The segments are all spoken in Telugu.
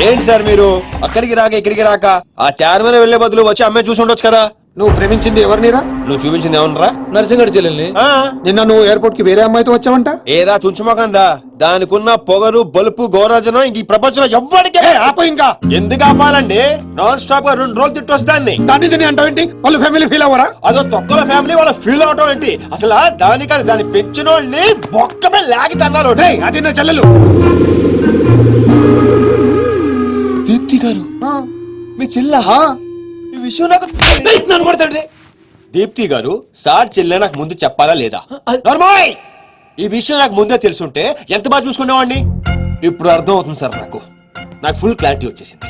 ఏంటి సార్ మీరు అక్కడికి రాక ఇక్కడికి రాక ఆ చార్మన్ వెళ్లే బదులు వచ్చి అమ్మాయి చూసి ఉండొచ్చు కదా. నువ్వు ప్రేమించింది ఎవరినిరా? నువ్వు చూపించింది ఏమన్నారా? నర్సింగడి చెల్లెల్ని. నిన్న నువ్వు ఎయిర్పోర్ట్ కి వేరే అమ్మాయితో వచ్చావంట. ఏదా చుంచుమకందా దానికున్న పొగరు బలుపు గౌరాజనం ఇంక ఈ ప్రపంచంలో ఎవ్వడికే ఆపో ఇంకా. ఎందుకు ఆపాలండి? నాన్ స్టాప్ గా 2 రోజులు తిట్టొస్తాన్ని దాన్ని అంటావేంటి? వాళ్ళు ఫ్యామిలీ ఫీల్ అవ్వరా? అదో తొక్కల ఫ్యామిలీ వాళ్ళ ఫీల్ అవటం ఏంటి? అసలు దానికని దాన్ని పెంచినోళ్ళని బొక్కమే లాగి తన్నారు. అది నా చెల్లెలు దీప్తి గారు. మీ చెల్ల ఈ విషయం నాకు నన్ను కొడతాడు. దీప్తి గారు సార్ చెల్లె నాకు ముందు చెప్పాలా లేదా? ఈ విషయం నాకు ముందే తెలుసుంటే ఎంత బాగా చూసుకునేవాడిని. ఇప్పుడు అర్థం అవుతుంది సార్. నాకు ఫుల్ క్లారిటీ వచ్చేసింది.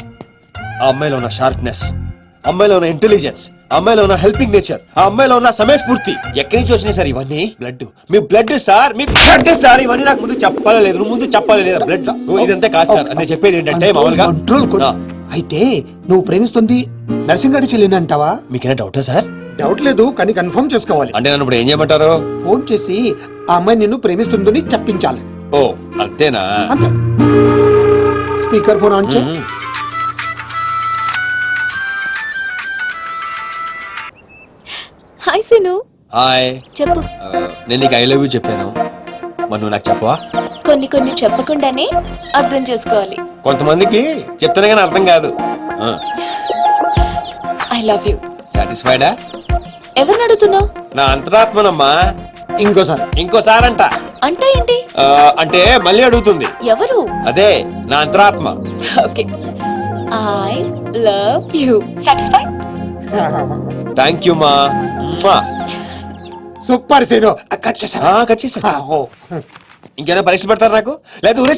ఆ అమ్మాయిలో ఉన్న షార్ప్నెస్, అమ్మాయిలో ఉన్న ఇంటెలిజెన్స్, అమ్మాయిలో ఉన్న హెల్పింగ్ నేచర్, ఆ అమ్మాయిలో ఉన్న సమయస్ఫూర్తి ఎక్కడి నుంచి వచ్చినాయి సార్ ఇవన్నీ? బ్లడ్, మీ బ్లడ్ సార్, మీ బ్లడ్ సార్. ఇవన్నీ నాకు ముందు చెప్పాలా లేదు? నువ్వు ముందు చెప్పాలా లేదా? బ్లడ్ ఇదంతా కాదు సార్. నేను చెప్పేది ఏంటంటే మామూలుగా కంట్రోల్ కూడా. అయితే నువ్వు ప్రేమిస్తుంది నర్సింగడి చెల్లిని అంటావా? మీకేనా డౌటా సార్? డౌట్ లేదు, కానీ కన్ఫర్మ్ చేసుకోవాలి. అంటే నన్ను ఇప్పుడు ఏం చేయమంటారు? ఫోన్ చేసి ఆ అమ్మాయి నిన్ను ప్రేమిస్తుందని చెప్పించాలి. ఓ అంతేనా? అంతే. స్పీకర్ ఫోన్ ఆన్ చేయి. హాయ్ సీను. హాయ్. చెప్పు. నేను నీకు ఐ లవ్ యూ చెప్పాను, మరి నువ్వు నాకు చెప్పవా? కొన్ని చెప్పకుండానే అర్థం చేసుకోవాలి. కొంతమందికి చెప్తానే కానీ అర్థం కాదు. I love you. సాటిస్ఫైడా? ఎవరిని అడుగుతున్నావు? నా అంతరాత్మనమ్మా. ఇంకోసారంట. అంటే ఏంటి? అంటే మళ్ళీ అడుగుతుంది. ఎవరు? అదే నా అంతరాత్మ. Okay. I love you. Satisfy? Thank you మా. Super scene. కట్ చేసా. ఇంకేనా పరీక్షలు పెడతారు నాకు? లేదా ఊరే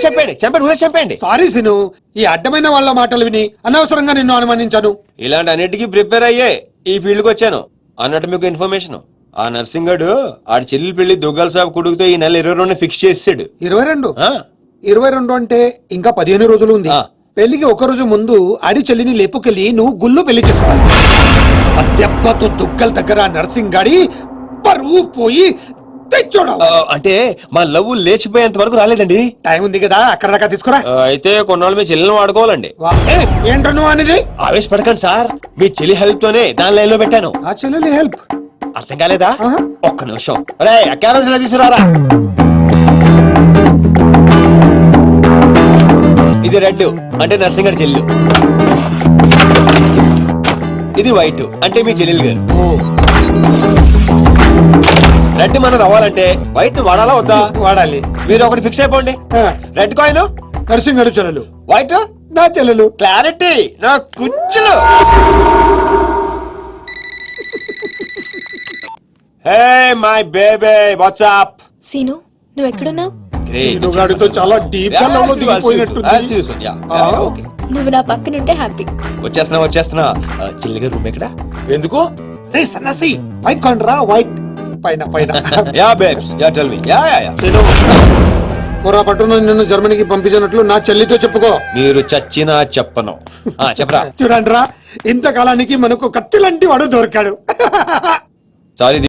చెప్పండి. సారీ సీను, ఈ అడ్డమైన వాళ్ళ మాటలు విని అనవసరంగా నిన్ను అనుమానించాను. ఇలాంటి అన్నిటికీ ప్రిపేర్ అయ్యే ఈ ఫీల్డ్ కి వచ్చాను. అన్నట్టు మీకు ఇన్ఫర్మేషన్, ఆ నర్సింగడు ఆడి చెల్లెలు పెళ్లి దుగ్గల సాబ్ కొడుకుతో ఈ నెల 22 ఫిక్స్ చేసాడు. 22 అంటే ఇంకా 15 రోజులు ఉంది. పెళ్లికి ఒక రోజు ముందు ఆడి చెల్లిని లేపుకెళ్ళి నువ్వు గుళ్ళు పెళ్లి చేసుకోవాలి. ఆ దెబ్బతో దుగ్గల దగ్గర నర్సింగ్ గాడి పరువు పోయి తెచ్చోడు. అంటే మా లవ్ లేచిపోయేంత వరకు రాలేదండి. టైం ఉంది కదా, అక్కడ దాకా తీసుకురా. అయితే కొన్నాళ్ళు మీ చెల్లెలను వాడుకోవాలండి. ఏంటో నువ్వు అనేది? ఆవేశపడకండి సార్, మీ చెల్లి హెల్ప్ తోనే దాని లైన్ లో పెట్టాను. ఆ చెల్లెలి హెల్ప్ అర్థం కాలేదా? ఒక్క నిమిషం. రే అక్కారం తీసుకురారా. ఇది రెడ్ అంటే నర్సింగడి చెల్లు, ఇది వైట్ అంటే మీ చెల్లెలు గారు. రెడ్ మనది అవ్వాలంటే వైట్ ని వాడాలా వద్దా? వాడాలి. మీరు ఒకటి ఫిక్స్ అయిపోండి. రెడ్ కాయిన్ నర్సింగడు చెల్లెలు, వైట్ నా చెల్లెలు. క్లారిటీ నా కుచ్చులు. Hey my baby, what's up? Seenu, నువ్వు ఎక్కడున్నావు? గాడితో చాలా డీప్ గా లవ్ లో దిగిపోయినట్టుంది. నువ్వు నా పక్కనుంటే హ్యాపీ. వచ్చేస్తున్నా. చెల్లిగా రూమ్ ఎక్కడ? ఎందుకు? రే సన్నాసి, వైట్ కాండ్రా, వైట్ పైన. Yeah babes, yeah tell me. Yeah పొరపాటున నిన్ను జర్మనీకి పంపించినట్లు నా చెల్లితో చెప్పుకో. మీరు చచ్చినా చెప్పను. చెప్పరా. చూడండిరా, ఇంతకాలానికి మనకు కత్తి లాంటి వాడు దొరికాడు. సారీ